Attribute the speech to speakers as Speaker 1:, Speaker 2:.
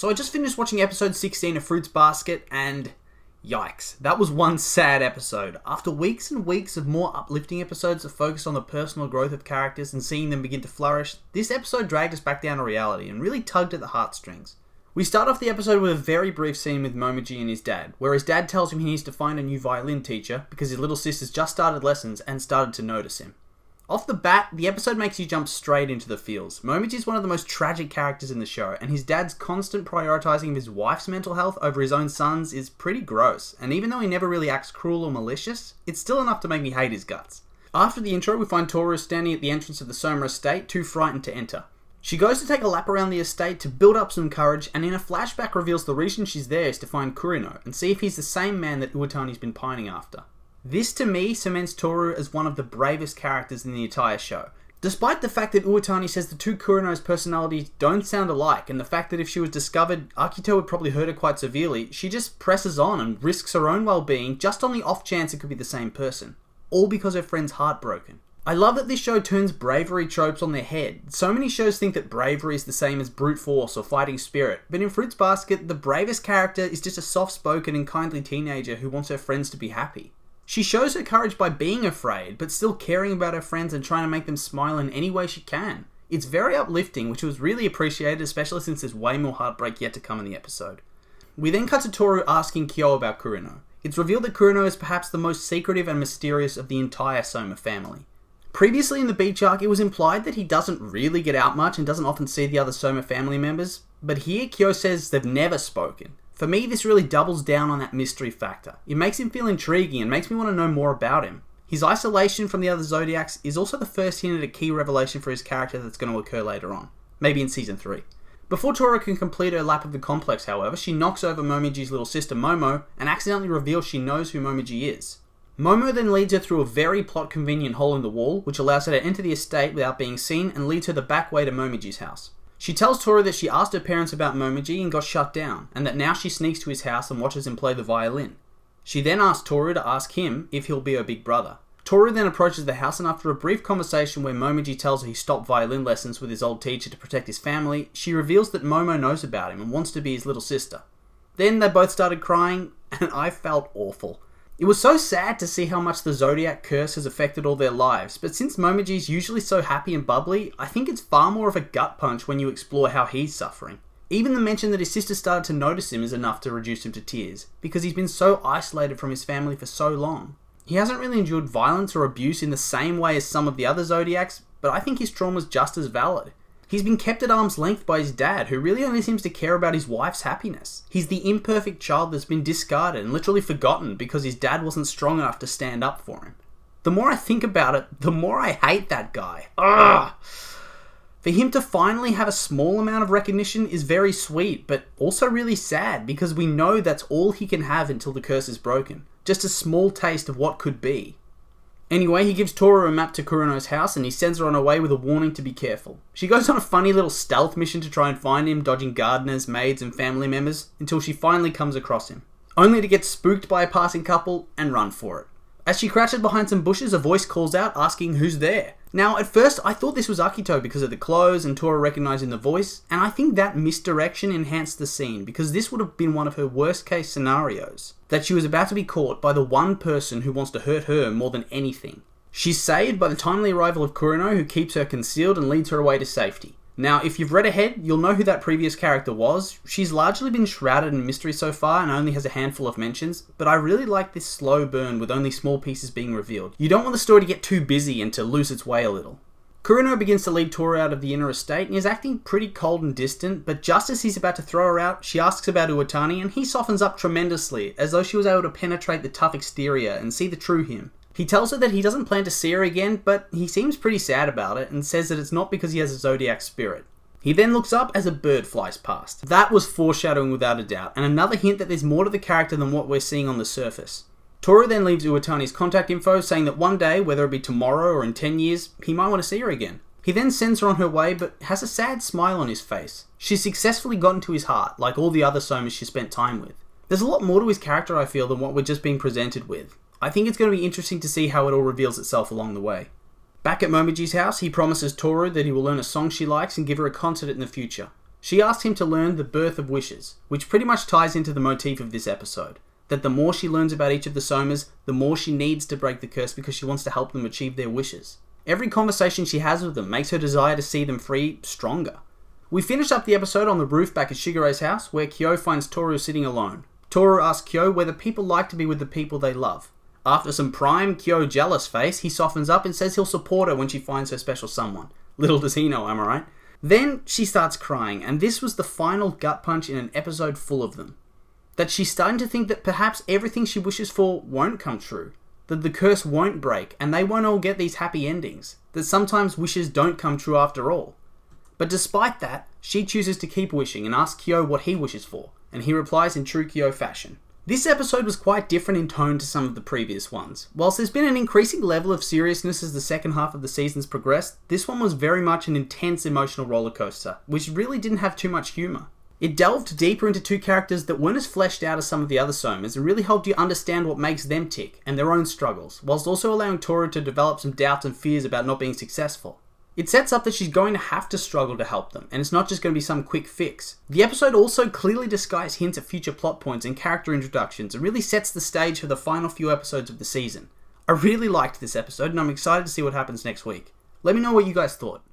Speaker 1: So I just finished watching episode 16 of Fruits Basket and yikes, that was one sad episode. After weeks and weeks of more uplifting episodes that focused on the personal growth of characters and seeing them begin to flourish, this episode dragged us back down to reality and really tugged at the heartstrings. We start off the episode with a very brief scene with Momiji and his dad, where his dad tells him he needs to find a new violin teacher because his little sister's just started lessons and started to notice him. Off the bat, the episode makes you jump straight into the feels. Momiji is one of the most tragic characters in the show, and his dad's constant prioritising of his wife's mental health over his own son's is pretty gross, and even though he never really acts cruel or malicious, it's still enough to make me hate his guts. After the intro, we find Tohru standing at the entrance of the Soma estate, too frightened to enter. She goes to take a lap around the estate to build up some courage, and in a flashback reveals the reason she's there is to find Kureno, and see if he's the same man that Uotani's been pining after. This, to me, cements Tohru as one of the bravest characters in the entire show. Despite the fact that Uotani says the two Kureno's personalities don't sound alike, and the fact that if she was discovered, Akito would probably hurt her quite severely, she just presses on and risks her own well-being just on the off chance it could be the same person. All because her friend's heartbroken. I love that this show turns bravery tropes on their head. So many shows think that bravery is the same as brute force or fighting spirit, but in Fruits Basket, the bravest character is just a soft-spoken and kindly teenager who wants her friends to be happy. She shows her courage by being afraid, but still caring about her friends and trying to make them smile in any way she can. It's very uplifting, which was really appreciated, especially since there's way more heartbreak yet to come in the episode. We then cut to Tohru asking Kyo about Kureno. It's revealed that Kureno is perhaps the most secretive and mysterious of the entire Soma family. Previously in the beach arc, it was implied that he doesn't really get out much and doesn't often see the other Soma family members, but here Kyo says they've never spoken. For me, this really doubles down on that mystery factor. It makes him feel intriguing and makes me want to know more about him. His isolation from the other Zodiacs is also the first hint at a key revelation for his character that's going to occur later on. Maybe in Season 3. Before Tohru can complete her lap of the complex, however, she knocks over Momiji's little sister Momo and accidentally reveals she knows who Momiji is. Momo then leads her through a very plot-convenient hole in the wall, which allows her to enter the estate without being seen and leads her the back way to Momiji's house. She tells Tohru that she asked her parents about Momiji and got shut down, and that now she sneaks to his house and watches him play the violin. She then asks Tohru to ask him if he'll be her big brother. Tohru then approaches the house, and after a brief conversation where Momiji tells her he stopped violin lessons with his old teacher to protect his family, she reveals that Momo knows about him and wants to be his little sister. Then they both started crying, and I felt awful. It was so sad to see how much the Zodiac curse has affected all their lives, but since Momiji's usually so happy and bubbly, I think it's far more of a gut punch when you explore how he's suffering. Even the mention that his sister started to notice him is enough to reduce him to tears, because he's been so isolated from his family for so long. He hasn't really endured violence or abuse in the same way as some of the other Zodiacs, but I think his trauma's just as valid. He's been kept at arm's length by his dad, who really only seems to care about his wife's happiness. He's the imperfect child that's been discarded and literally forgotten because his dad wasn't strong enough to stand up for him. The more I think about it, the more I hate that guy. Ugh! For him to finally have a small amount of recognition is very sweet, but also really sad because we know that's all he can have until the curse is broken. Just a small taste of what could be. Anyway, he gives Tohru a map to Kureno's house and he sends her on her way with a warning to be careful. She goes on a funny little stealth mission to try and find him, dodging gardeners, maids and family members, until she finally comes across him. Only to get spooked by a passing couple and run for it. As she crouches behind some bushes, a voice calls out asking who's there. Now, at first, I thought this was Akito because of the clothes and Tohru recognizing the voice, and I think that misdirection enhanced the scene because this would have been one of her worst case scenarios. That she was about to be caught by the one person who wants to hurt her more than anything. She's saved by the timely arrival of Kureno, who keeps her concealed and leads her away to safety. Now, if you've read ahead, you'll know who that previous character was. She's largely been shrouded in mystery so far and only has a handful of mentions, but I really like this slow burn with only small pieces being revealed. You don't want the story to get too busy and to lose its way a little. Kureno begins to lead Tohru out of the inner estate and is acting pretty cold and distant, but just as he's about to throw her out, she asks about Uotani and he softens up tremendously, as though she was able to penetrate the tough exterior and see the true him. He tells her that he doesn't plan to see her again, but he seems pretty sad about it and says that it's not because he has a Zodiac spirit. He then looks up as a bird flies past. That was foreshadowing without a doubt, and another hint that there's more to the character than what we're seeing on the surface. Tohru then leaves Uotani's contact info, saying that one day, whether it be tomorrow or in 10 years, he might want to see her again. He then sends her on her way, but has a sad smile on his face. She's successfully gotten to his heart, like all the other Somas she spent time with. There's a lot more to his character, I feel, than what we're just being presented with. I think it's going to be interesting to see how it all reveals itself along the way. Back at Momiji's house, he promises Tohru that he will learn a song she likes and give her a concert in the future. She asked him to learn the birth of wishes, which pretty much ties into the motif of this episode. That the more she learns about each of the Somas, the more she needs to break the curse because she wants to help them achieve their wishes. Every conversation she has with them makes her desire to see them free stronger. We finish up the episode on the roof back at Shigeru's house, where Kyo finds Tohru sitting alone. Tohru asks Kyo whether people like to be with the people they love. After some prime Kyo jealous face, he softens up and says he'll support her when she finds her special someone. Little does he know, am I right? Then she starts crying, and this was the final gut punch in an episode full of them. That she's starting to think that perhaps everything she wishes for won't come true. That the curse won't break, and they won't all get these happy endings. That sometimes wishes don't come true after all. But despite that, she chooses to keep wishing and asks Kyo what he wishes for, and he replies in true Kyo fashion. This episode was quite different in tone to some of the previous ones. Whilst there's been an increasing level of seriousness as the second half of the season's progressed, this one was very much an intense emotional rollercoaster, which really didn't have too much humour. It delved deeper into two characters that weren't as fleshed out as some of the other Somas and really helped you understand what makes them tick and their own struggles, whilst also allowing Tohru to develop some doubts and fears about not being successful. It sets up that she's going to have to struggle to help them, and it's not just going to be some quick fix. The episode also clearly disguised hints at future plot points and character introductions and really sets the stage for the final few episodes of the season. I really liked this episode and I'm excited to see what happens next week. Let me know what you guys thought.